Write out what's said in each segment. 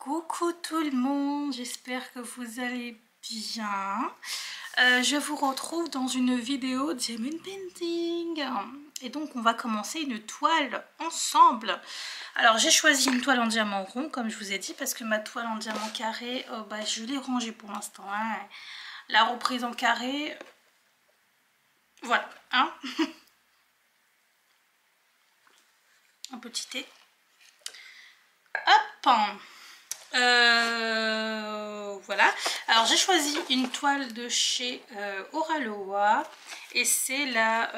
Coucou tout le monde, j'espère que vous allez bien. Je vous retrouve dans une vidéo Diamond Painting. Et donc on va commencer une toile ensemble. Alors j'ai choisi une toile en diamant rond comme je vous ai dit parce que ma toile en diamant carré, je l'ai rangée pour l'instant. Hein. La reprise en carré, voilà. Hein. Un petit thé. Hop. Voilà, alors j'ai choisi une toile de chez Oraloa et c'est la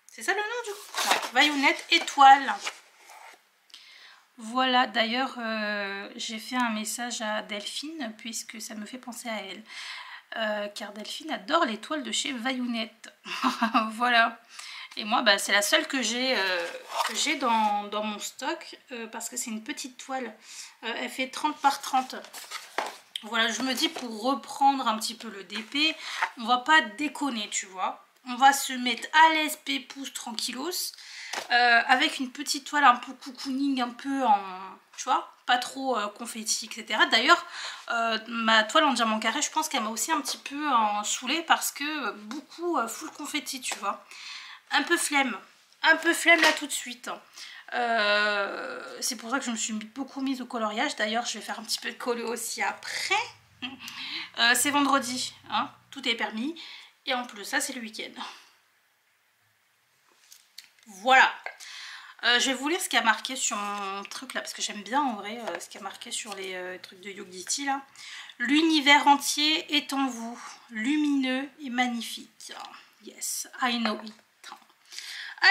c'est ça le nom du coup, ouais, Vaillunette étoile. Voilà, d'ailleurs j'ai fait un message à Delphine puisque ça me fait penser à elle, car Delphine adore les toiles de chez Vaillunette. Voilà. Et moi, c'est la seule que j'ai dans mon stock parce que c'est une petite toile. Elle fait 30 par 30. Voilà, je me dis pour reprendre un petit peu le DP, on va pas déconner, tu vois. On va se mettre à l'aise, pépouze, tranquillos, avec une petite toile un peu cocooning, un peu en, tu vois, pas trop confetti, etc. D'ailleurs, ma toile en diamant carré, je pense qu'elle m'a aussi un petit peu saoulée parce que beaucoup full confetti, tu vois. Un peu flemme là tout de suite. C'est pour ça que je me suis beaucoup mise au coloriage. D'ailleurs, je vais faire un petit peu de collo aussi après. C'est vendredi, hein, tout est permis. Et en plus de ça, c'est le week-end. Voilà. Je vais vous lire ce qui a marqué sur mon truc là, parce que j'aime bien en vrai ce qui a marqué sur les trucs de Yogditi là. L'univers entier est en vous, lumineux et magnifique. Yes, I know it.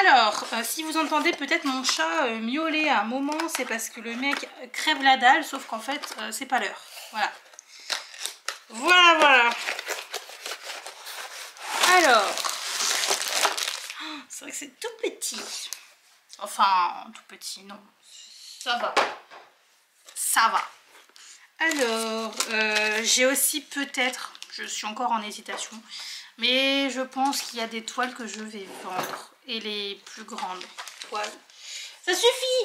Alors, si vous entendez peut-être mon chat miauler à un moment, c'est parce que le mec crève la dalle, sauf qu'en fait, c'est pas l'heure. Voilà. Voilà. Alors, c'est vrai que c'est tout petit. Enfin, tout petit, non. Ça va. Ça va. Alors, j'ai aussi peut-être, je suis encore en hésitation, mais je pense qu'il y a des toiles que je vais vendre. Et les plus grandes toiles, ça suffit,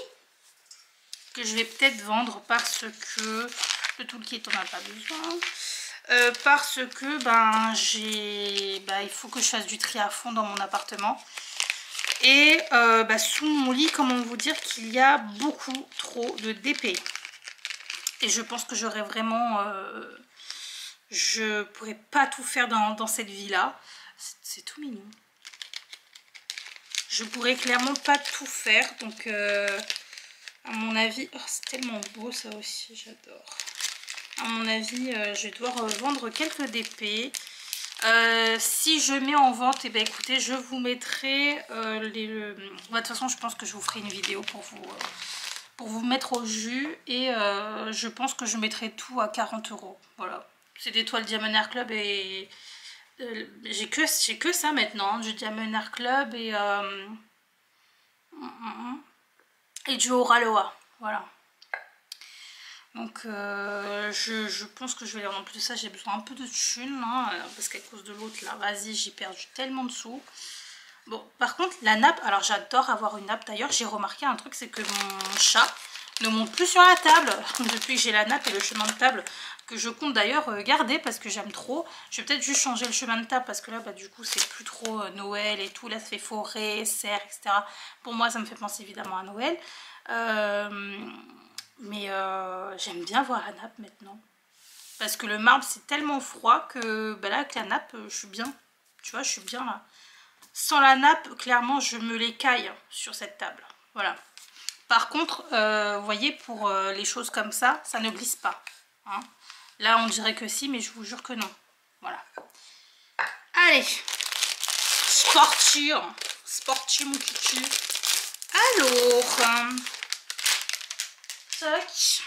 que je vais peut-être vendre parce que le toolkit on n'a pas besoin, parce que il faut que je fasse du tri à fond dans mon appartement et sous mon lit, comment vous dire qu'il y a beaucoup trop de DP et je pense que j'aurais vraiment je pourrais pas tout faire dans cette vie là. C'est tout mignon. Je pourrais clairement pas tout faire, donc à mon avis, oh, c'est tellement beau ça aussi, j'adore. À mon avis, je vais devoir vendre quelques DP. Si je mets en vente, et écoutez, je vous mettrai de toute façon, je pense que je vous ferai une vidéo pour vous mettre au jus et je pense que je mettrai tout à 40 €. Voilà, c'est des toiles Diamond Art Club et j'ai que ça maintenant, hein, du Diamond Art Club et du Oraloa, voilà. Donc je pense que je vais aller en plus de ça, j'ai besoin un peu de thunes, hein, parce qu'à cause de l'autre là, vas-y, j'ai perdu tellement de sous. Bon, par contre, la nappe, alors j'adore avoir une nappe. D'ailleurs, j'ai remarqué un truc, c'est que mon chat ne monte plus sur la table depuis que j'ai la nappe et le chemin de table, que je compte d'ailleurs garder parce que j'aime trop. Je vais peut-être juste changer le chemin de table parce que là, du coup, c'est plus trop Noël et tout. Là, ça fait forêt, serre, etc. Pour moi, ça me fait penser évidemment à Noël. Mais j'aime bien voir la nappe maintenant. Parce que le marbre, c'est tellement froid que là, avec la nappe, je suis bien. Tu vois, je suis bien là. Sans la nappe, clairement, je me l'écaille sur cette table. Voilà. Par contre, vous voyez, pour les choses comme ça, ça ne glisse pas. Hein. Là, on dirait que si, mais je vous jure que non. Voilà. Allez. Sportif mon cucu. Alors. Tac.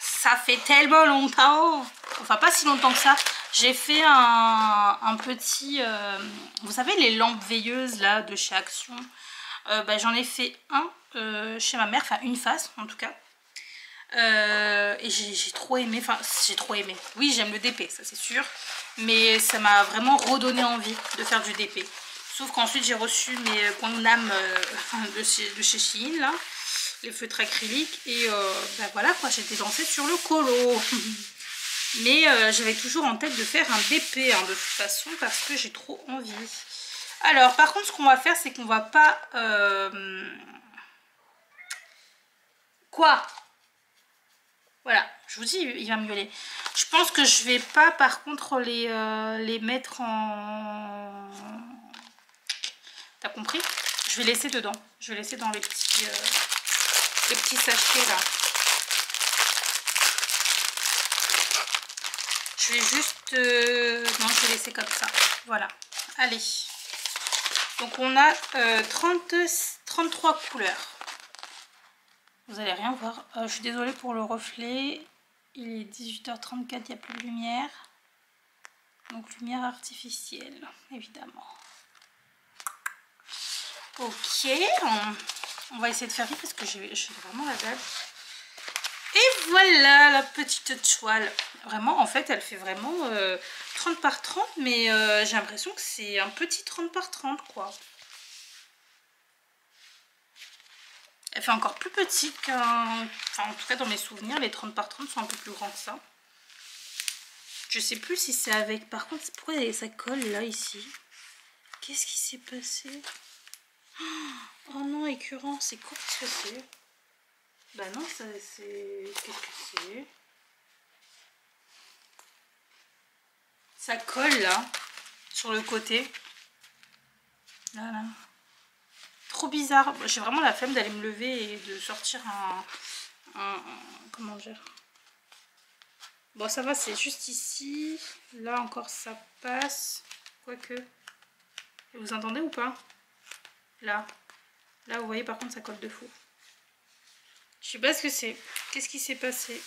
Ça fait tellement longtemps. Enfin, pas si longtemps que ça. J'ai fait un petit... vous savez, les lampes veilleuses là de chez Action. J'en ai fait un chez ma mère. Enfin, une face en tout cas. Et j'ai trop aimé. Enfin, j'ai trop aimé. Oui, j'aime le DP, ça c'est sûr. Mais ça m'a vraiment redonné envie de faire du DP. Sauf qu'ensuite j'ai reçu mes Gangnam de chez Shein là, les feutres acryliques, et bah voilà quoi, j'étais lancée sur le colo. Mais j'avais toujours en tête de faire un DP hein, de toute façon, parce que j'ai trop envie. Alors par contre ce qu'on va faire, c'est qu'on va pas... Quoi? Voilà, je vous dis, il va me gueuler. Je pense que je vais pas par contre les mettre en... T'as compris? Je vais laisser dedans. Je vais laisser dans les petits sachets là. Je vais juste... Non, je vais laisser comme ça. Voilà. Allez. Donc on a 33 couleurs. Vous allez rien voir. Je suis désolée pour le reflet. Il est 18h34, il n'y a plus de lumière. Donc lumière artificielle, évidemment. Ok. On va essayer de faire vite parce que j'ai vraiment la dalle. Et voilà la petite toile. Vraiment, en fait, elle fait vraiment 30 par 30. Mais j'ai l'impression que c'est un petit 30 par 30, quoi. Elle fait encore plus petite qu'un... Enfin, en tout cas, dans mes souvenirs, les 30 par 30 sont un peu plus grands que ça. Je sais plus si c'est avec... Par contre, pourquoi ça colle là, ici? Qu'est-ce qui s'est passé? Oh non, écœurant, c'est quoi? Qu'est-ce que c'est? Bah non, ça c'est... Qu'est-ce que c'est? Ça colle là, sur le côté. Voilà. Trop bizarre. J'ai vraiment la flemme d'aller me lever et de sortir comment dire? Bon, ça va, c'est juste ici. Là encore, ça passe. Quoique. Vous entendez ou pas? Là. Là, vous voyez, par contre, ça colle de fou. Je sais pas ce que c'est. Qu'est-ce qui s'est passé?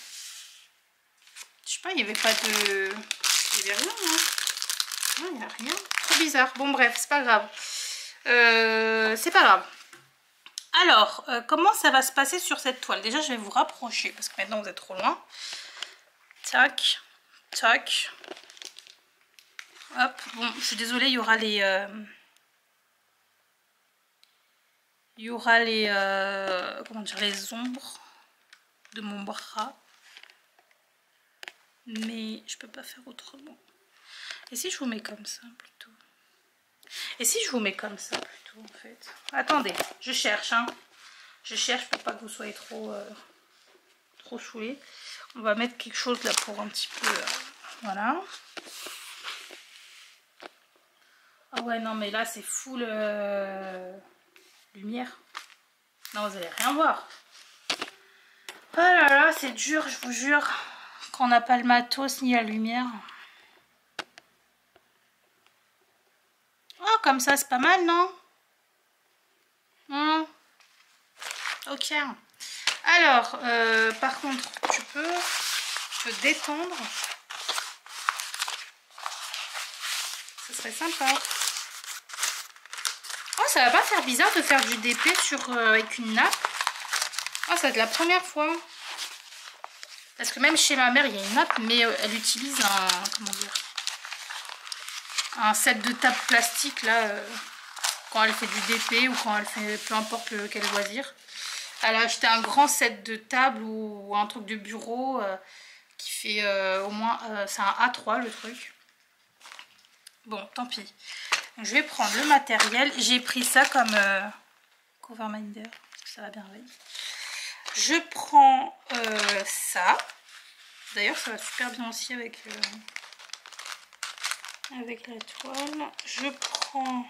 Je sais pas, il n'y avait pas de... Il n'y avait rien, hein. Non, il n'y a rien. Trop bizarre. Bon, bref, c'est pas grave. C'est pas grave. Alors, comment ça va se passer sur cette toile? Déjà, je vais vous rapprocher parce que maintenant, vous êtes trop loin. Tac, tac. Hop, bon, je suis désolée, il y aura les... comment dire, les ombres de mon bras. Mais je peux pas faire autrement. Et si je vous mets comme ça, plutôt? Et si je vous mets comme ça, plutôt, en fait? Attendez, je cherche, hein. Je cherche pour pas que vous soyez trop saoulés. On va mettre quelque chose là pour un petit peu... voilà. Ah ouais, non, mais là, c'est full lumière. Non, vous allez rien voir. Oh là là, c'est dur, je vous jure, quand on n'a pas le matos ni la lumière. Oh, comme ça, c'est pas mal, non? Ok. Alors, par contre, tu peux te détendre. Ce serait sympa. Oh, ça va pas faire bizarre de faire du DP avec une nappe. Oh, ça va être la première fois. Parce que même chez ma mère, il y a une nappe, mais elle utilise comment dire, un set de table plastique, là, quand elle fait du DP ou quand elle fait peu importe quel loisir. Elle a acheté un grand set de table ou un truc de bureau qui fait au moins... c'est un A3 le truc. Bon, tant pis. Donc, je vais prendre le matériel. J'ai pris ça comme cover minder, parce que ça va bien avec. Je prends ça. D'ailleurs, ça va super bien aussi avec la toile. Je prends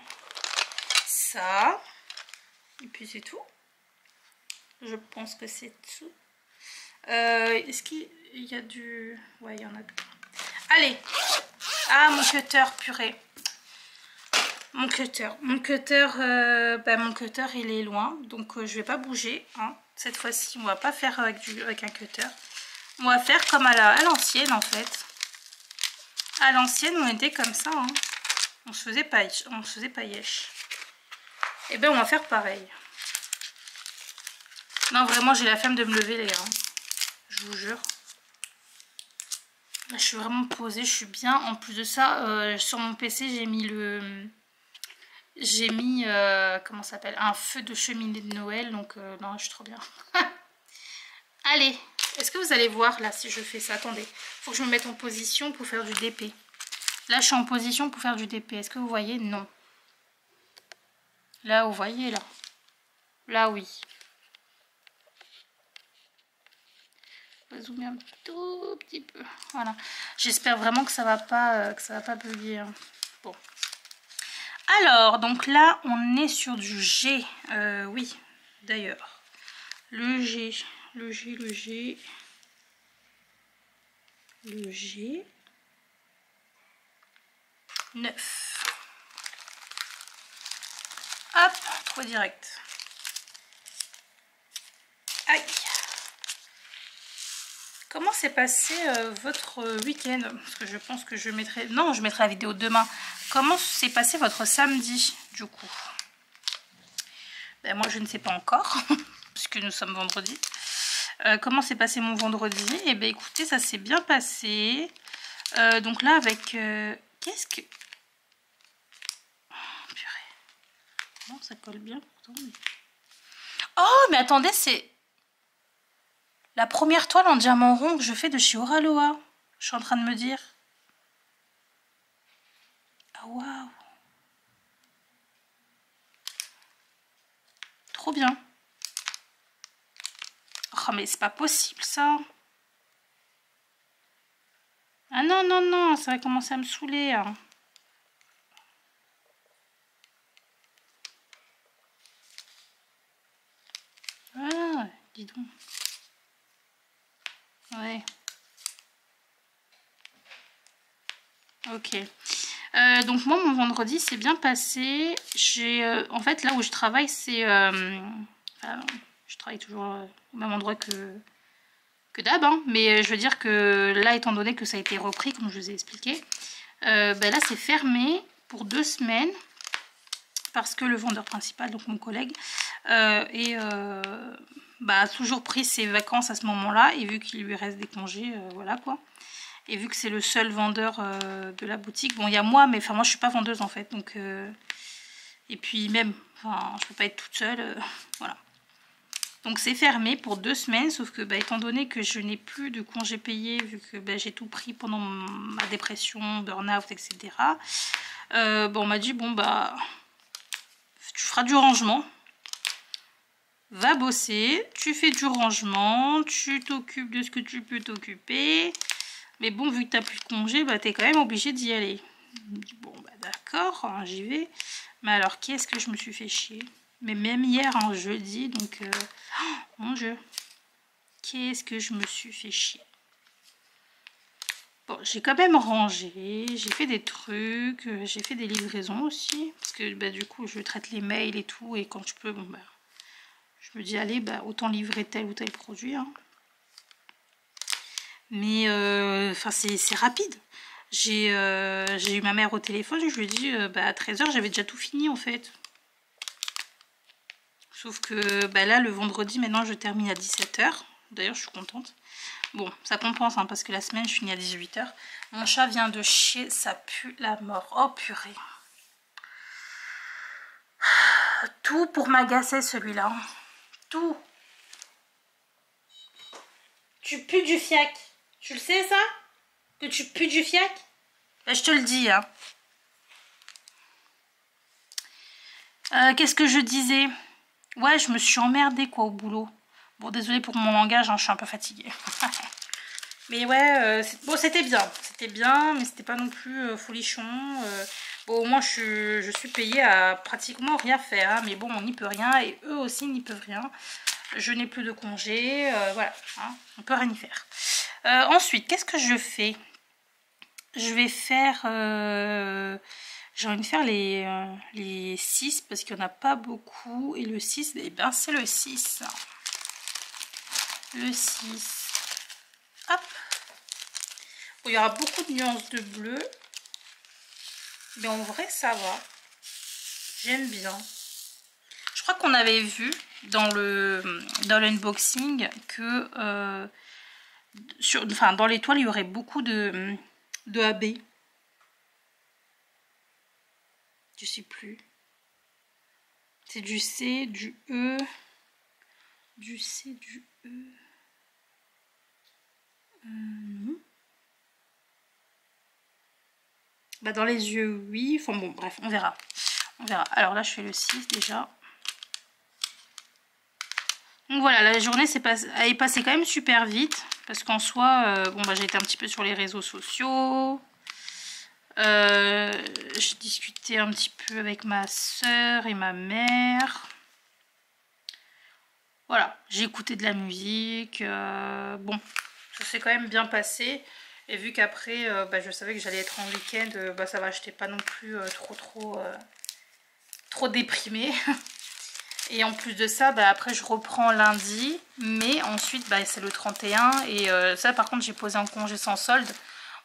ça. Et puis c'est tout. Je pense que c'est tout. Est-ce qu'il y a du... Ouais, il y en a plus. Allez. Ah, mon cutter, purée. Mon cutter. Mon cutter, il est loin. Donc, je vais pas bouger. Hein. Cette fois-ci, on va pas faire avec un cutter. On va faire comme à l'ancienne, en fait. À l'ancienne, on était comme ça. Hein. On se faisait paillèche. Et ben, on va faire pareil. Non, vraiment, j'ai la flemme de me lever, les gars. Je vous jure. Là, je suis vraiment posée, je suis bien. En plus de ça, sur mon PC, j'ai mis J'ai mis, comment ça s'appelle, un feu de cheminée de Noël, donc non, je suis trop bien. Allez, est-ce que vous allez voir là si je fais ça? Attendez, faut que je me mette en position pour faire du DP. Là, je suis en position pour faire du DP. Est-ce que vous voyez? Non. Là, vous voyez là? Là, oui. On va zoomer un tout petit peu. Voilà. J'espère vraiment que ça va pas bugger. Hein. Bon. Alors, donc là, on est sur du G. Oui, d'ailleurs. Le G. Le G. Le G. 9. Hop, trop direct. Aïe. Comment s'est passé votre week-end? Parce que je pense que je mettrai... Non, je mettrai la vidéo demain. Comment s'est passé votre samedi, du coup? Ben, moi, je ne sais pas encore, puisque nous sommes vendredi. Comment s'est passé mon vendredi? Eh bien, écoutez, ça s'est bien passé. Donc là, avec... Qu'est-ce que... Oh, purée. Non, ça colle bien, pourtant. Mais... Oh, mais attendez, c'est... La première toile en diamant rond que je fais de chez Oraloa. Je suis en train de me dire. Ah, waouh. Trop bien. Oh, mais c'est pas possible, ça. Ah non, non, non, ça va commencer à me saouler. Hein. Ah, dis donc. Ouais. Ok. Donc moi, mon vendredi s'est bien passé. J'ai, en fait, là où je travaille, c'est... enfin, je travaille toujours au même endroit que d'hab. Hein, mais je veux dire que là, étant donné que ça a été repris, comme je vous ai expliqué, ben là, c'est fermé pour 2 semaines. Parce que le vendeur principal, donc mon collègue, a toujours pris ses vacances à ce moment-là. Et vu qu'il lui reste des congés, voilà quoi. Et vu que c'est le seul vendeur de la boutique, bon il y a moi, mais enfin moi je suis pas vendeuse en fait, donc et puis même, enfin je peux pas être toute seule, voilà. Donc c'est fermé pour 2 semaines, sauf que bah, étant donné que je n'ai plus de congés payés, vu que bah, j'ai tout pris pendant ma dépression, burn-out, etc. Bon, on m'a dit bon bah tu feras du rangement. Va bosser, tu fais du rangement, tu t'occupes de ce que tu peux t'occuper. Mais bon, vu que tu n'as plus de congé, bah, tu es quand même obligé d'y aller. Bon, bah d'accord, hein, j'y vais. Mais alors, qu'est-ce que je me suis fait chier? Mais même hier, en jeudi, donc... Oh, mon Dieu. Qu'est-ce que je me suis fait chier? Bon, j'ai quand même rangé, j'ai fait des trucs, j'ai fait des livraisons aussi. Parce que bah, du coup, je traite les mails et tout. Et quand je peux, bon, bah, je me dis, allez, bah, autant livrer tel ou tel produit. Hein. Mais enfin c'est rapide. J'ai eu ma mère au téléphone, je lui ai dit bah, à 13 h j'avais déjà tout fini en fait. Sauf que bah, là le vendredi maintenant je termine à 17 h. D'ailleurs je suis contente. Bon ça compense hein, parce que la semaine je finis à 18 h. Mon chat vient de chier, ça pue la mort. Oh purée. Tout pour m'agacer celui-là. Tout. Tu pues du fiac. Tu le sais ça? Que tu pues du fiac? Ben, je te le dis. Hein. Qu'est-ce que je disais? Ouais, je me suis emmerdée quoi au boulot. Bon, désolée pour mon langage, hein, je suis un peu fatiguée. Mais ouais, bon, c'était bien. C'était bien, mais c'était pas non plus folichon. Bon, au moins, je suis payée à pratiquement rien faire. Hein, mais bon, on n'y peut rien et eux aussi n'y peuvent rien. Je n'ai plus de congé. Voilà, hein, on peut rien y faire. Ensuite, qu'est-ce que je fais? Je vais faire... j'ai envie de faire les 6 parce qu'il n'y en a pas beaucoup. Et le 6, eh bien c'est le 6. Le 6. Hop. Bon, il y aura beaucoup de nuances de bleu. Mais en vrai, ça va. J'aime bien. Je crois qu'on avait vu dans l'unboxing que dans les toiles, il y aurait beaucoup de AB. Je sais plus. C'est du C, du E, du C, du E. Non. Bah dans les yeux, oui. Enfin bon, bref, on verra. On verra. Alors là, je fais le 6 déjà. Donc voilà, la journée elle est passée quand même super vite. Parce qu'en soi, bon bah j'ai été un petit peu sur les réseaux sociaux. J'ai discuté un petit peu avec ma soeur et ma mère. Voilà, j'ai écouté de la musique. Bon, ça s'est quand même bien passé. Et vu qu'après, bah, je savais que j'allais être en week-end, bah, ça va, j'étais pas non plus trop déprimée. Et en plus de ça, bah, après je reprends lundi. Mais ensuite, bah, c'est le 31. Et ça, par contre, j'ai posé un congé sans solde.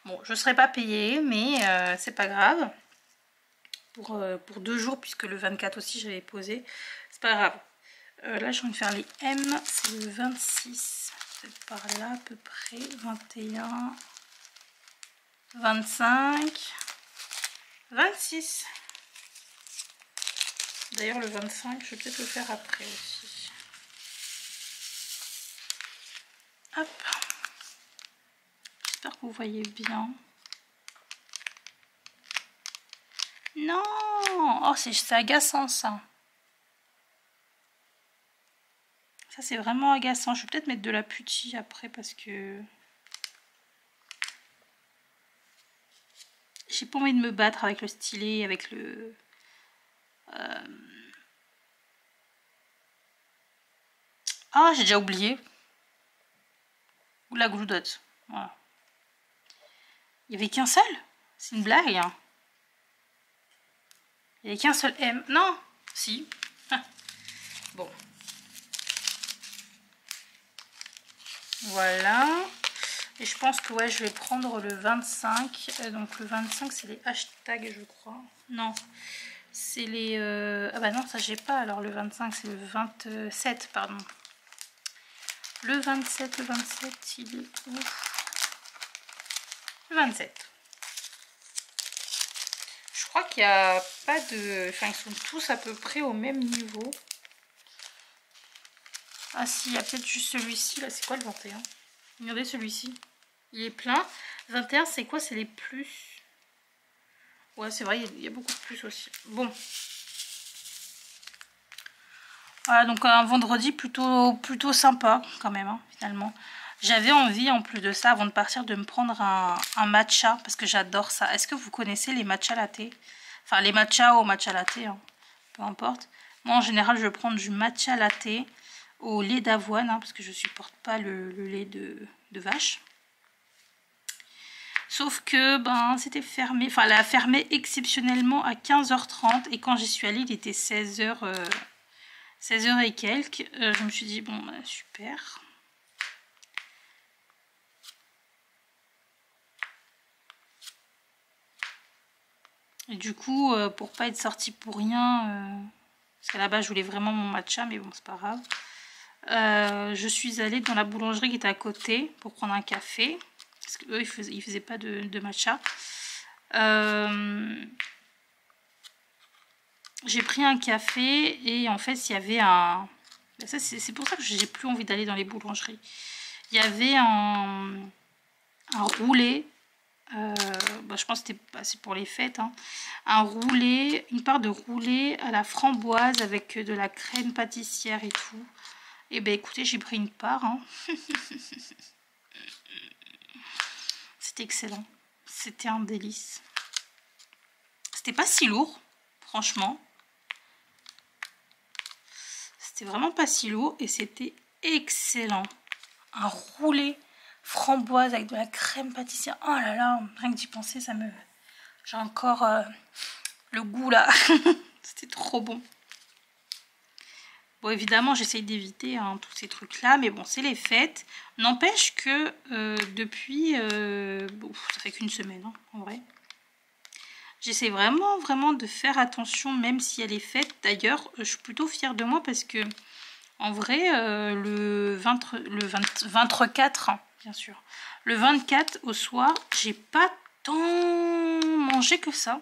Bon, je ne serai pas payée, mais c'est pas grave. Pour 2 jours, puisque le 24 aussi, j'avais posé. C'est pas grave. Là, je viens de faire les M. C'est le 26. Peut-être par là, à peu près. 21. 25. 26. D'ailleurs, le 25, je vais peut-être le faire après aussi. Hop. J'espère que vous voyez bien. Non! Oh, c'est agaçant, ça. Ça, c'est vraiment agaçant. Je vais peut-être mettre de la putty après parce que... j'ai pas envie de me battre avec le stylet, avec le... Ah, j'ai déjà oublié. Ou la goulotte. Voilà. Il n'y avait qu'un seul? C'est une blague, hein. Il n'y avait qu'un seul M. Non. Si. Bon. Voilà. Et je pense que ouais, je vais prendre le 25. Donc le 25, c'est les hashtags, je crois. Non. C'est les... Ah bah non, ça j'ai pas. Alors le 25, c'est le 27, pardon. Le 27, il est où? Le 27. Je crois qu'il n'y a pas de... Enfin, ils sont tous à peu près au même niveau. Ah si, il y a peut-être juste celui-ci. Là, c'est quoi le 21? Regardez celui-ci. Il est plein. 21, c'est quoi? C'est les plus. Ouais, c'est vrai, il y a beaucoup de plus aussi. Bon. Voilà, donc un vendredi plutôt sympa quand même, hein, finalement. J'avais envie, en plus de ça, avant de partir, de me prendre un matcha, parce que j'adore ça. Est-ce que vous connaissez les matcha latte? Enfin, les matcha au matcha latte, hein, peu importe. Moi, en général, je vais prendre du matcha latte au lait d'avoine, hein, parce que je supporte pas le lait de vache. Sauf que ben c'était fermé, enfin elle a fermé exceptionnellement à 15h30 et quand j'y suis allée il était 16h, 16h et quelques. Je me suis dit bon bah, super. Et du coup pour pas être sortie pour rien, parce qu'à la base je voulais vraiment mon matcha mais bon c'est pas grave. Je suis allée dans la boulangerie qui était à côté pour prendre un café. Parce qu'eux ils faisaient pas de matcha. J'ai pris un café et en fait il y avait un... C'est pour ça que j'ai plus envie d'aller dans les boulangeries. Il y avait un roulé. Bah, je pense que c'est pour les fêtes. Hein. Un roulé, une part de roulé à la framboise avec de la crème pâtissière et tout. Et ben écoutez, j'ai pris une part. Hein. C'était excellent. C'était un délice. C'était pas si lourd, franchement. C'était vraiment pas si lourd et c'était excellent. Un roulé framboise avec de la crème pâtissière. Oh là là, rien que d'y penser, ça me... J'ai encore le goût là. C'était trop bon. Bon, évidemment, j'essaye d'éviter hein, tous ces trucs-là, mais bon, c'est les fêtes. N'empêche que depuis... bon, ça fait qu'une semaine, hein, en vrai. J'essaie vraiment de faire attention, même si elle est faite. D'ailleurs, je suis plutôt fière de moi parce que, en vrai, le 24, bien sûr, le 24 au soir, j'ai pas tant mangé que ça.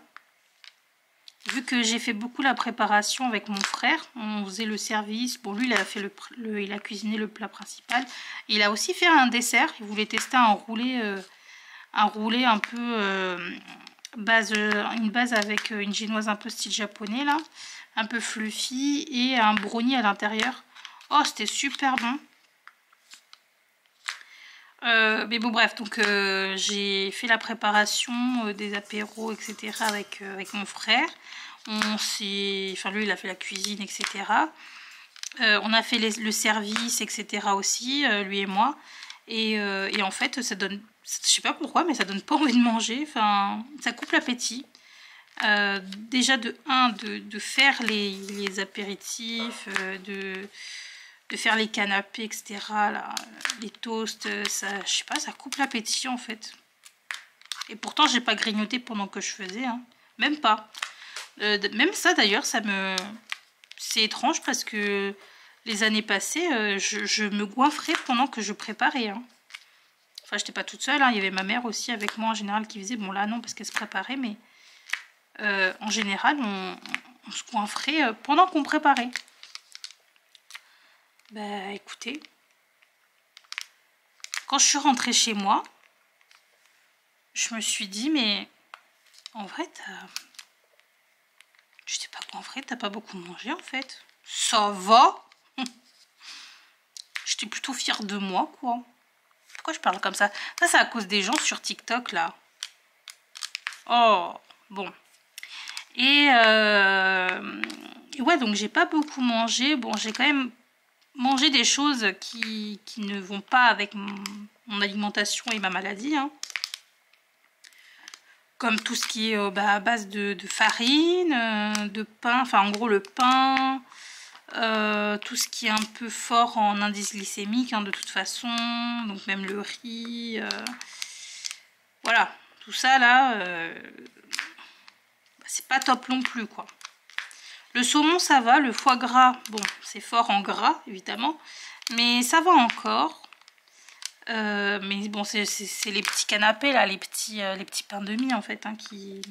vu que j'ai fait beaucoup la préparation avec mon frère, on faisait le service. Bon, lui, il a fait il a cuisiné le plat principal. Il a aussi fait un dessert. Il voulait tester un roulé un peu une base avec une génoise un peu style japonais là, un peu fluffy et un brownie à l'intérieur. Oh, c'était super bon. Mais bon bref, donc j'ai fait la préparation des apéros, etc. avec mon frère. Enfin lui il a fait la cuisine, etc. On a fait le service, etc. aussi, lui et moi. Et en fait ça donne, je sais pas pourquoi, mais ça donne pas envie de manger. Enfin, ça coupe l'appétit. Déjà de faire les apéritifs, de faire les canapés, etc. Là, les toasts, ça, je sais pas, ça coupe l'appétit en fait. Et pourtant, j'ai pas grignoté pendant que je faisais, hein. Même pas. Même ça d'ailleurs, c'est étrange parce que les années passées, je me goinfrais pendant que je préparais, hein. Enfin, j'étais pas toute seule, hein. Il y avait ma mère aussi avec moi en général qui faisait. Bon, là non, parce qu'elle se préparait, mais en général, on se goinfrait pendant qu'on préparait. Bah écoutez, quand je suis rentrée chez moi, je me suis dit, mais en vrai, tu t'es pas goinfrée, t'as pas beaucoup mangé en fait. Ça va. J'étais plutôt fière de moi, quoi. Pourquoi je parle comme ça? Ça, c'est à cause des gens sur TikTok, là. Oh, bon. Et ouais, donc j'ai pas beaucoup mangé. Bon, j'ai quand même mangé des choses qui ne vont pas avec mon alimentation et ma maladie, hein. Comme tout ce qui est à base de farine, de pain, enfin en gros le pain, tout ce qui est un peu fort en indice glycémique, hein, de toute façon, donc même le riz, voilà, tout ça là, c'est pas top non plus, quoi. Le saumon ça va, le foie gras, bon c'est fort en gras évidemment, mais ça va encore. Mais bon, c'est les petits canapés là, les petits pains de mie en fait, hein, qui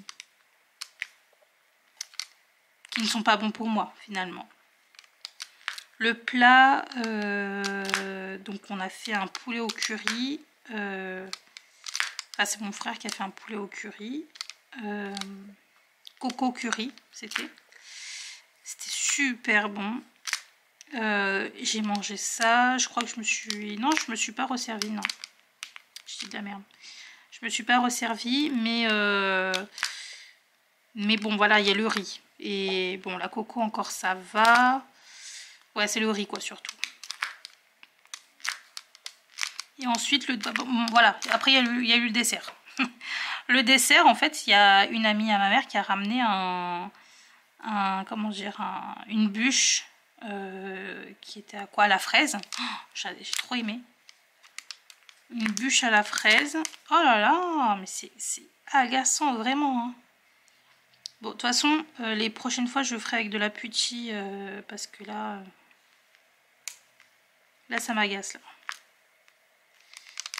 ne sont pas bons pour moi finalement. Le plat, donc on a fait un poulet au curry. C'est mon frère qui a fait un poulet au curry. Coco curry, c'était super bon. J'ai mangé ça, je crois que je me suis... Non, je me suis pas resservie, non. Je dis de la merde. Je me suis pas resservie, mais bon, voilà, il y a le riz. Et bon, la coco encore, ça va. Ouais, c'est le riz, quoi, surtout. Et ensuite, bon, voilà, après, il y a eu le dessert. Le dessert, en fait, il y a une amie à ma mère qui a ramené comment dire, une bûche qui était à quoi? À la fraise. Oh, j'ai trop aimé. Une bûche à la fraise. Oh là là, mais c'est agaçant, vraiment, hein. Bon, de toute façon, les prochaines fois, je ferai avec de la pucci, parce que là, ça m'agace, là.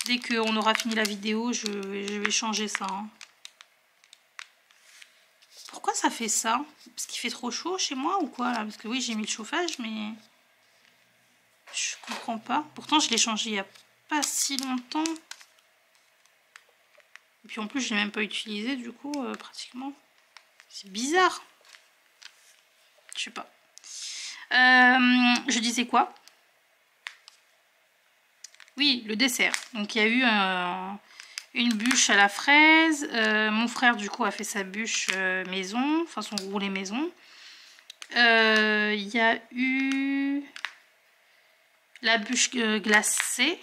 Dès qu'on aura fini la vidéo, je vais changer ça, hein. Pourquoi ça fait ça? Parce qu'il fait trop chaud chez moi ou quoi, là? Parce que oui, j'ai mis le chauffage, mais je comprends pas. Pourtant, je l'ai changé il n'y a pas si longtemps. Et puis en plus, je l'ai même pas utilisé, du coup, pratiquement. C'est bizarre. Je sais pas. Je disais quoi? Oui, le dessert. Donc il y a eu une bûche à la fraise. Mon frère, du coup, a fait sa bûche maison. Enfin, son roulé maison. Il y a eu la bûche glacée.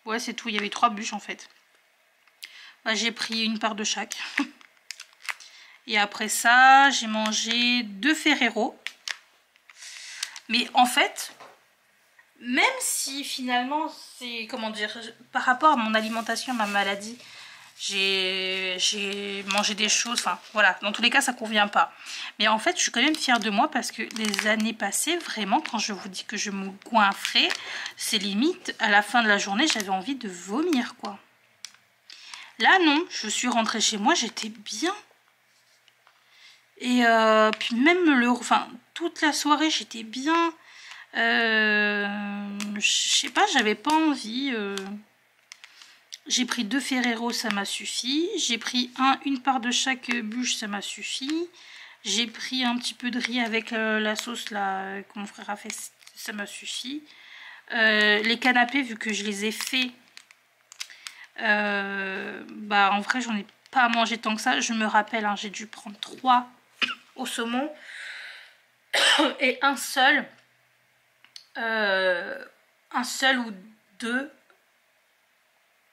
Ouais, c'est tout. Il y avait 3 bûches, en fait. Bah, j'ai pris une part de chaque. Et après ça, j'ai mangé 2 Ferrero. Mais en fait, même si finalement, c'est, comment dire, par rapport à mon alimentation, ma maladie, j'ai mangé des choses, enfin voilà, dans tous les cas, ça convient pas. Mais en fait, je suis quand même fière de moi parce que les années passées, vraiment, quand je vous dis que je me goinfrais, c'est limite, à la fin de la journée, j'avais envie de vomir, quoi. Là, non, je suis rentrée chez moi, j'étais bien. Et puis même enfin, toute la soirée, j'étais bien. Je sais pas, j'avais pas envie. J'ai pris 2 Ferrero, ça m'a suffi. J'ai pris une part de chaque bûche, ça m'a suffi. J'ai pris un petit peu de riz avec la sauce là que mon frère a fait, ça m'a suffi. Les canapés, vu que je les ai faits, bah en vrai j'en ai pas à manger tant que ça. Je me rappelle, hein, j'ai dû prendre 3 au saumon et un seul ou 2.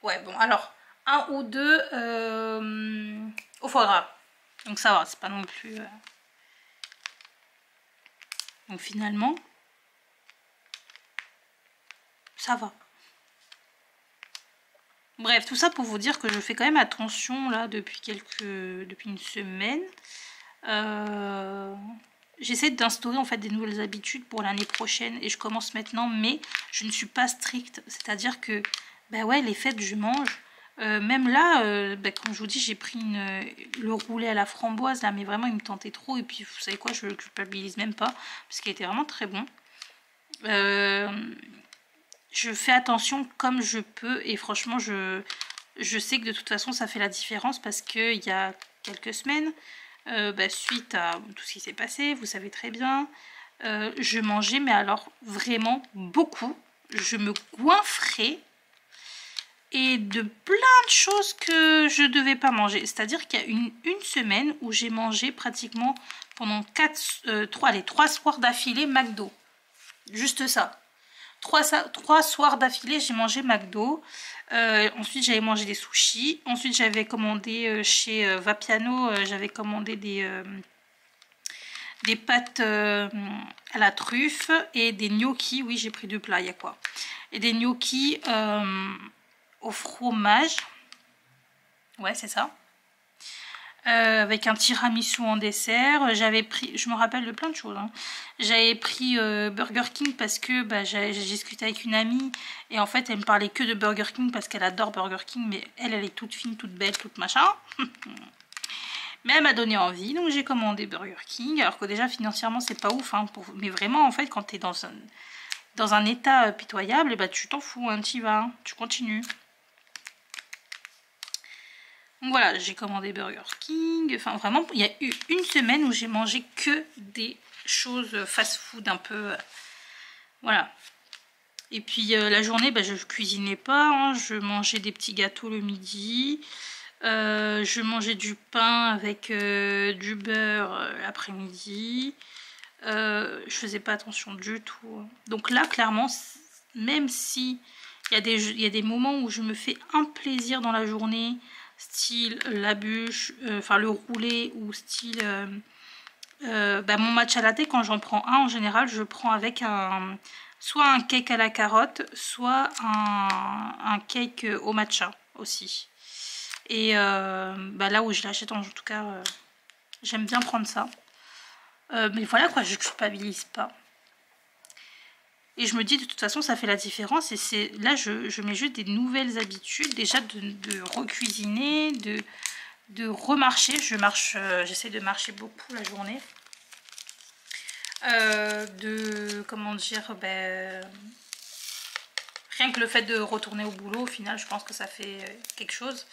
Ouais, bon, alors, 1 ou 2 au foie gras. Donc ça va, c'est pas non plus... Donc finalement, ça va. Bref, tout ça pour vous dire que je fais quand même attention là depuis une semaine. J'essaie d'instaurer en fait des nouvelles habitudes pour l'année prochaine et je commence maintenant, mais je ne suis pas stricte. C'est-à-dire que, bah ouais, les fêtes, je mange. Même là, bah, comme je vous dis, j'ai pris le roulé à la framboise là, mais vraiment il me tentait trop. Et puis vous savez quoi, je le culpabilise même pas parce qu'il était vraiment très bon. Je fais attention comme je peux et franchement je sais que de toute façon ça fait la différence parce qu'il y a quelques semaines, bah, suite à tout ce qui s'est passé, vous savez très bien, je mangeais mais alors vraiment beaucoup. Je me goinfrais et de plein de choses que je devais pas manger. C'est-à-dire qu'il y a une semaine où j'ai mangé pratiquement pendant 3 soirs d'affilée McDo. Juste ça. 3 soirs d'affilée, j'ai mangé McDo. Ensuite, j'avais mangé des sushis. Ensuite, j'avais commandé chez Vapiano, j'avais commandé des pâtes à la truffe et des gnocchis. Oui, j'ai pris 2 plats, il y a quoi? Et des gnocchis au fromage. Ouais, c'est ça. Avec un tiramisu en dessert. J'avais pris, je me rappelle de plein de choses, hein. J'avais pris Burger King parce que bah, j'ai discuté avec une amie et en fait elle me parlait que de Burger King parce qu'elle adore Burger King, mais elle est toute fine, toute belle, toute machin. Mais elle m'a donné envie, donc j'ai commandé Burger King, alors que déjà financièrement c'est pas ouf, hein, mais vraiment en fait quand t'es dans un état pitoyable, et bah tu t'en fous, hein, t'y vas, hein, tu continues. Donc voilà, j'ai commandé Burger King. Enfin vraiment, il y a eu une semaine où j'ai mangé que des choses fast-food un peu... voilà. Et puis la journée, bah, je cuisinais pas. Hein, je mangeais des petits gâteaux le midi. Je mangeais du pain avec du beurre l'après-midi. Je faisais pas attention du tout. Donc là, clairement, même si il y a des moments où je me fais un plaisir dans la journée, style la bûche, enfin le roulé, ou style bah, mon matcha latte, quand j'en prends un, en général, je prends avec soit un cake à la carotte, soit un cake au matcha aussi. Et bah, là où je l'achète, en tout cas, j'aime bien prendre ça. Mais voilà quoi, je ne culpabilise pas. Et je me dis de toute façon ça fait la différence. Et c'est là je mets juste des nouvelles habitudes. Déjà de recuisiner, de remarcher. J'essaie de marcher beaucoup la journée. Comment dire, ben, rien que le fait de retourner au boulot, au final je pense que ça fait quelque chose.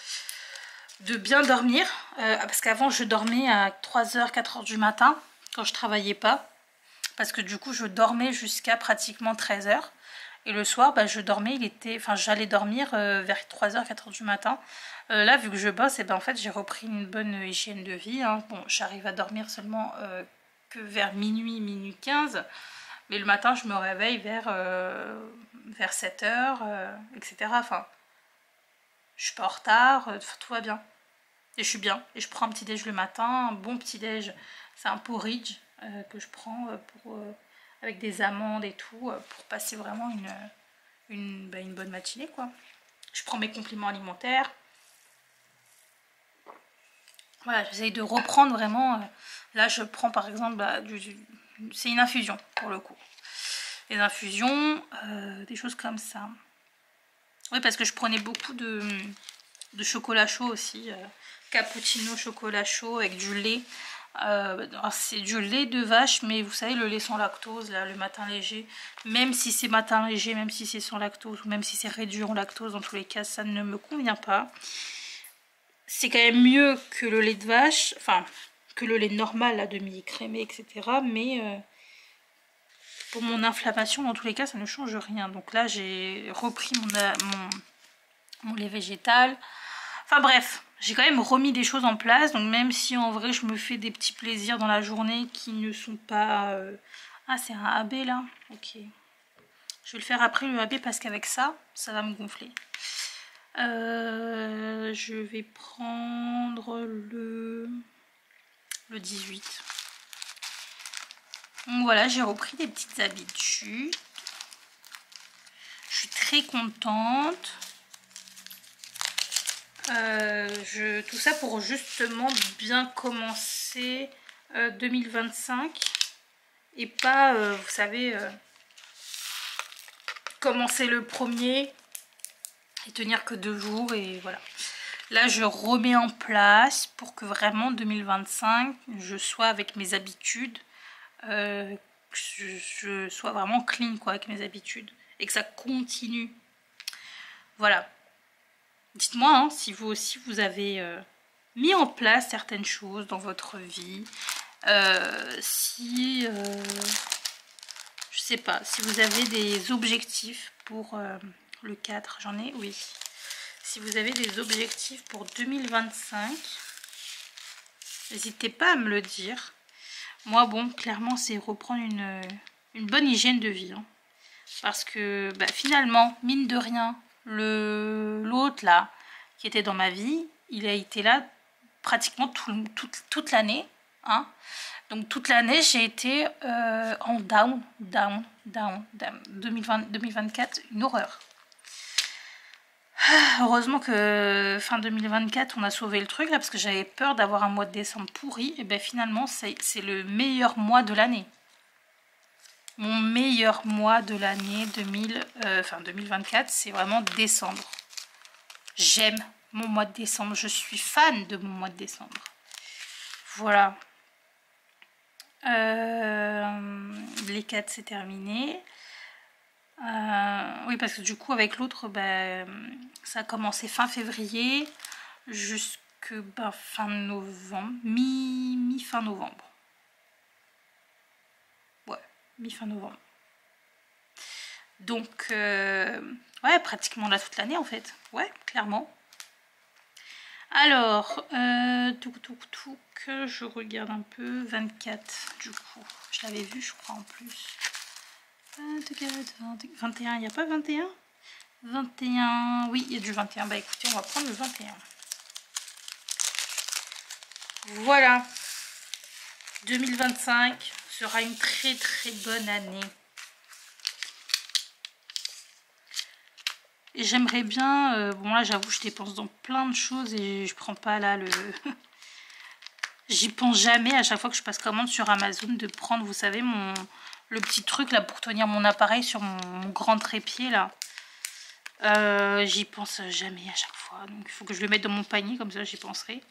De bien dormir, parce qu'avant je dormais à 3h, 4h du matin quand je travaillais pas. Parce que du coup je dormais jusqu'à pratiquement 13h. Et le soir bah, j'allais dormir vers 3h, 4h du matin. Là vu que je bosse, et ben, en fait j'ai repris une bonne hygiène de vie, hein. Bon, j'arrive à dormir seulement que vers minuit, minuit 15. Mais le matin je me réveille vers 7h, etc. Enfin, je suis pas en retard, tout va bien. Et je suis bien. Et je prends un petit déj le matin, un bon petit déj. C'est un porridge que je prends avec des amandes et tout, pour passer vraiment une bonne matinée, quoi. Je prends mes compléments alimentaires. Voilà, j'essaye de reprendre vraiment. Là, je prends par exemple, bah, c'est une infusion pour le coup. Les infusions, des choses comme ça. Oui, parce que je prenais beaucoup de chocolat chaud aussi. Cappuccino chocolat chaud avec du lait. C'est du lait de vache, mais vous savez, le lait sans lactose, là, le matin léger. Même si c'est matin léger, même si c'est sans lactose, ou même si c'est réduit en lactose, dans tous les cas, ça ne me convient pas. C'est quand même mieux que le lait de vache, enfin, que le lait normal, là, demi-écrémé, etc. Mais pour mon inflammation, dans tous les cas, ça ne change rien. Donc là, j'ai repris mon lait végétal. Enfin bref, j'ai quand même remis des choses en place. Donc même si en vrai, je me fais des petits plaisirs dans la journée qui ne sont pas... Ah, c'est un AB là. Ok. Je vais le faire après le AB parce qu'avec ça, ça va me gonfler. Je vais prendre le 18. Donc voilà, j'ai repris des petites habitudes. Je suis très contente. Tout ça pour justement bien commencer 2025 et pas, vous savez, commencer le 1er et tenir que 2 jours et voilà. Là, je remets en place pour que vraiment 2025, je sois avec mes habitudes, que je sois vraiment clean quoi, avec mes habitudes et que ça continue. Voilà. Dites-moi hein, si vous aussi vous avez mis en place certaines choses dans votre vie. Je sais pas, si vous avez des objectifs pour le 4, j'en ai, oui. Si vous avez des objectifs pour 2025, n'hésitez pas à me le dire. Moi, bon, clairement, c'est reprendre une bonne hygiène de vie. Hein. Parce que bah, finalement, mine de rien, l'autre là, qui était dans ma vie, il a été là pratiquement toute l'année. Hein. Donc toute l'année, j'ai été en down. 2024, une horreur. Heureusement que fin 2024, on a sauvé le truc là, parce que j'avais peur d'avoir un mois de décembre pourri. Et bien finalement, c'est le meilleur mois de l'année. Mon meilleur mois de l'année 2024, c'est vraiment décembre. J'aime mon mois de décembre. Je suis fan de mon mois de décembre. Voilà. Les 4, c'est terminé. Oui, parce que du coup, avec l'autre, ça a commencé fin février jusque fin novembre. Mi-fin novembre. Ouais, mi-fin novembre. Donc, ouais, pratiquement là toute l'année en fait. Ouais, clairement. Alors, je regarde un peu. 24, du coup. Je l'avais vu, je crois, en plus. 21, il n'y a pas 21 ? 21, oui, il y a du 21. Bah écoutez, on va prendre le 21. Voilà. 2025 sera une très très bonne année. Et j'aimerais bien, bon là j'avoue je dépense dans plein de choses et je prends pas là le... J'y pense jamais à chaque fois que je passe commande sur Amazon de prendre, vous savez, le petit truc là pour tenir mon appareil sur mon grand trépied là. J'y pense jamais à chaque fois, donc il faut que je le mette dans mon panier, comme ça j'y penserai.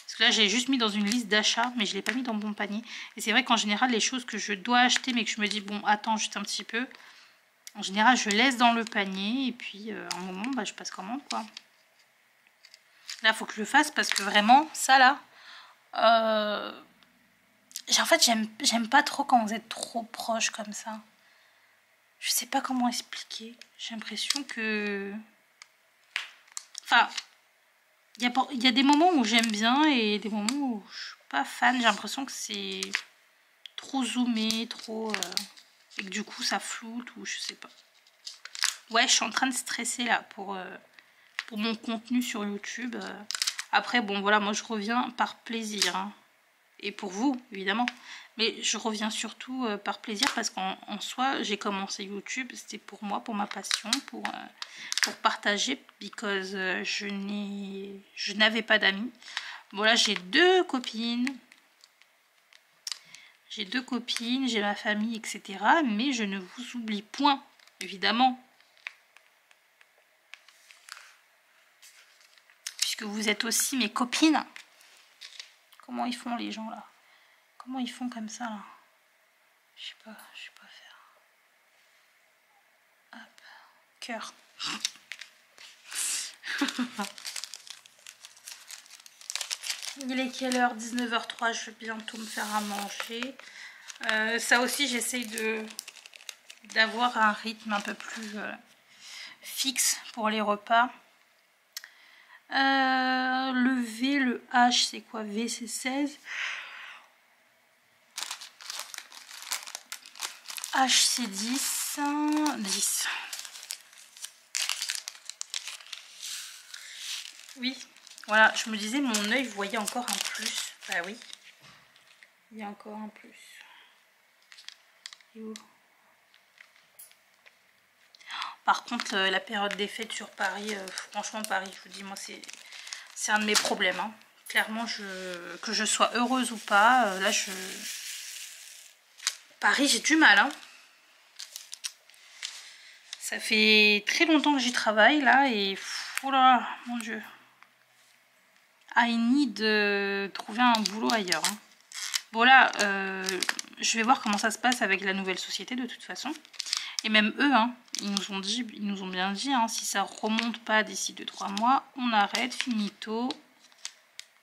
Parce que là j'ai juste mis dans une liste d'achat, mais je l'ai pas mis dans mon panier. Et c'est vrai qu'en général les choses que je dois acheter mais que je me dis bon attends juste un petit peu, en général, je laisse dans le panier et puis à un moment, je passe commande quoi. Là, il faut que je le fasse parce que vraiment, ça là, en fait, j'aime pas trop quand vous êtes trop proche comme ça. Je sais pas comment expliquer. J'ai l'impression que... Enfin, il y a des moments où j'aime bien et des moments où je suis pas fan. J'ai l'impression que c'est trop zoomé, trop... et que du coup, ça floute ou je sais pas. Ouais, je suis en train de stresser là pour mon contenu sur YouTube. Après, bon, voilà, moi je reviens par plaisir. Hein. Et pour vous, évidemment. Mais je reviens surtout par plaisir parce qu'en soi, j'ai commencé YouTube. C'était pour moi, pour ma passion, pour partager. Because je n'avais pas d'amis. Voilà, j'ai 2 copines. J'ai 2 copines, j'ai ma famille, etc. Mais je ne vous oublie point, évidemment. Que vous êtes aussi mes copines. Comment ils font les gens là? Comment ils font comme ça là? Je sais pas faire. Hop, cœur. Il est quelle heure? 19h03, je vais bientôt me faire à manger. Ça aussi, j'essaye d'avoir un rythme un peu plus fixe pour les repas. Le V, le H, c'est quoi? V, c'est 16. H, c'est 10. 10. Oui, voilà, je me disais, mon œil voyait encore un plus. Bah oui, il y a encore un plus. Et où? Par contre, la période des fêtes sur Paris, franchement, Paris, je vous dis, moi, c'est un de mes problèmes. Hein. Clairement, que je sois heureuse ou pas, là, Paris, j'ai du mal. Hein. Ça fait très longtemps que j'y travaille, là, et... Oh là là, mon Dieu. I need de trouver un boulot ailleurs. Hein. Bon, là, je vais voir comment ça se passe avec la nouvelle société, de toute façon. Et même eux, hein, ils nous ont bien dit, hein, si ça remonte pas d'ici 2-3 mois, on arrête, finito,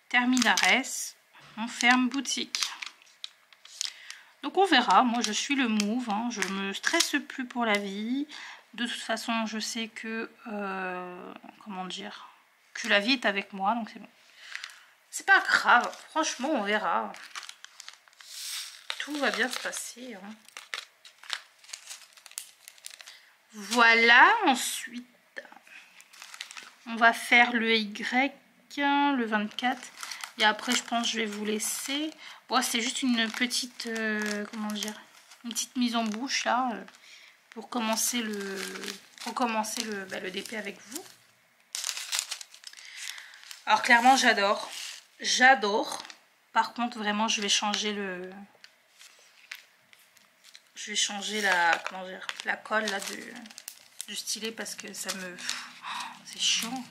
terminares, on ferme boutique. Donc on verra, moi je suis le move, hein, je me stresse plus pour la vie. De toute façon, je sais que, comment dire, que la vie est avec moi, donc c'est bon. C'est pas grave, franchement, on verra. Tout va bien se passer, hein. Voilà, ensuite, on va faire le Y, le 24. Et après, je pense que je vais vous laisser. Bon, c'est juste une petite, comment dire, une petite mise en bouche, là, pour commencer le DP avec vous. Alors, clairement, j'adore. J'adore. Par contre, vraiment, je vais changer comment dire, la colle là du stylet parce que ça me... C'est chiant.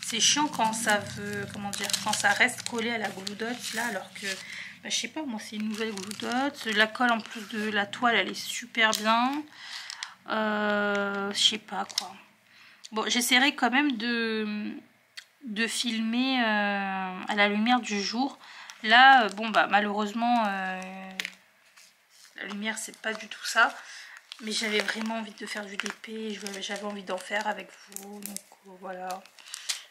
C'est chiant quand ça veut, comment dire, quand ça reste collé à la gouloudotte là, alors que, bah, je sais pas, moi c'est une nouvelle gouloudotte. La colle en plus de la toile, elle est super bien. Je sais pas quoi. Bon, j'essaierai quand même de filmer à la lumière du jour. Là, bon bah malheureusement... la lumière, c'est pas du tout ça. Mais j'avais vraiment envie de faire du DP. J'avais envie d'en faire avec vous. Donc voilà.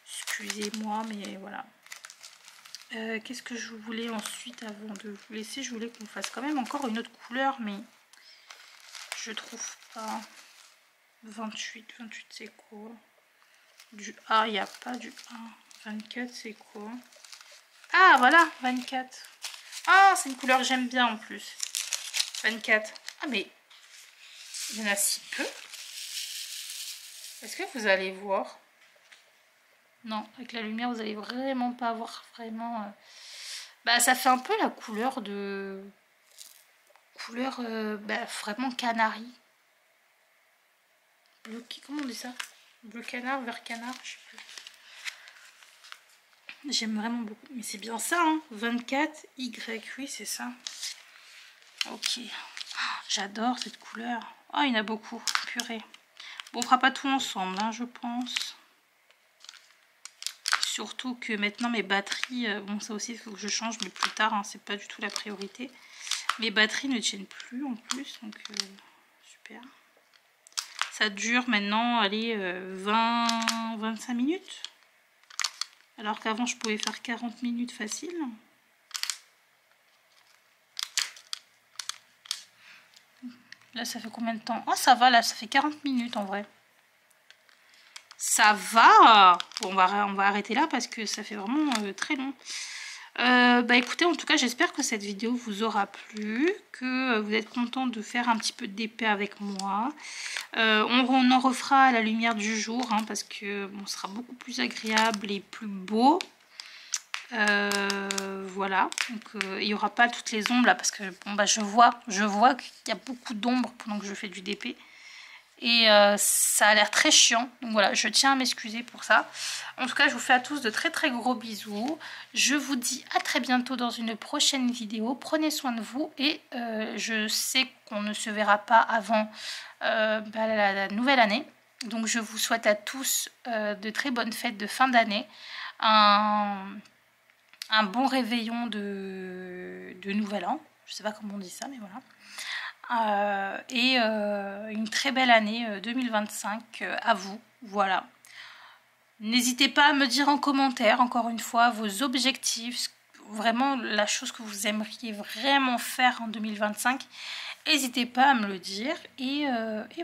Excusez-moi, mais voilà. Qu'est-ce que je voulais ensuite avant de vous laisser? Je voulais qu'on fasse quand même encore une autre couleur. Mais je trouve pas. 28 c'est quoi? Du A, il n'y a pas du A. 24 c'est quoi? Ah voilà, 24. Ah, c'est une couleur que j'aime bien en plus. 24. Ah mais il y en a si peu. Est-ce que vous allez voir? Non, avec la lumière vous allez vraiment pas voir vraiment. Bah ça fait un peu la couleur de bah, vraiment canari. Bleu, comment on dit ça? Bleu canard, vert canard, je sais plus. J'aime vraiment beaucoup. Mais c'est bien ça, hein. 24 Y, oui c'est ça. Ok. J'adore cette couleur. Oh, il y en a beaucoup. Purée. Bon, on fera pas tout ensemble, hein, je pense. Surtout que maintenant, mes batteries... bon, ça aussi, il faut que je change, mais plus tard. Hein, c'est pas du tout la priorité. Mes batteries ne tiennent plus, en plus. Donc, super. Ça dure maintenant, allez, 20-25 minutes. Alors qu'avant, je pouvais faire 40 minutes facile. Là, ça fait combien de temps? Oh, ça va, là, ça fait 40 minutes en vrai. Ça va. Bon, on va arrêter là parce que ça fait vraiment très long. Bah écoutez, en tout cas, j'espère que cette vidéo vous aura plu, que vous êtes content de faire un petit peu de DP avec moi. On en refera à la lumière du jour, hein, parce que bon, ce sera beaucoup plus agréable et plus beau. Voilà, donc il n'y aura pas toutes les ombres là parce que bon bah je vois qu'il y a beaucoup d'ombres pendant que je fais du DP Et ça a l'air très chiant. Donc voilà, je tiens à m'excuser pour ça. En tout cas, je vous fais à tous de très très gros bisous. Je vous dis à très bientôt dans une prochaine vidéo. Prenez soin de vous. Et je sais qu'on ne se verra pas avant la nouvelle année. Donc je vous souhaite à tous de très bonnes fêtes de fin d'année. Un bon réveillon de nouvel an. Je sais pas comment on dit ça, mais voilà. Une très belle année 2025 à vous. Voilà. N'hésitez pas à me dire en commentaire, encore une fois, vos objectifs, vraiment la chose que vous aimeriez vraiment faire en 2025. N'hésitez pas à me le dire. Et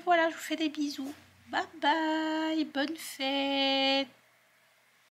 voilà, je vous fais des bisous. Bye bye, bonne fête.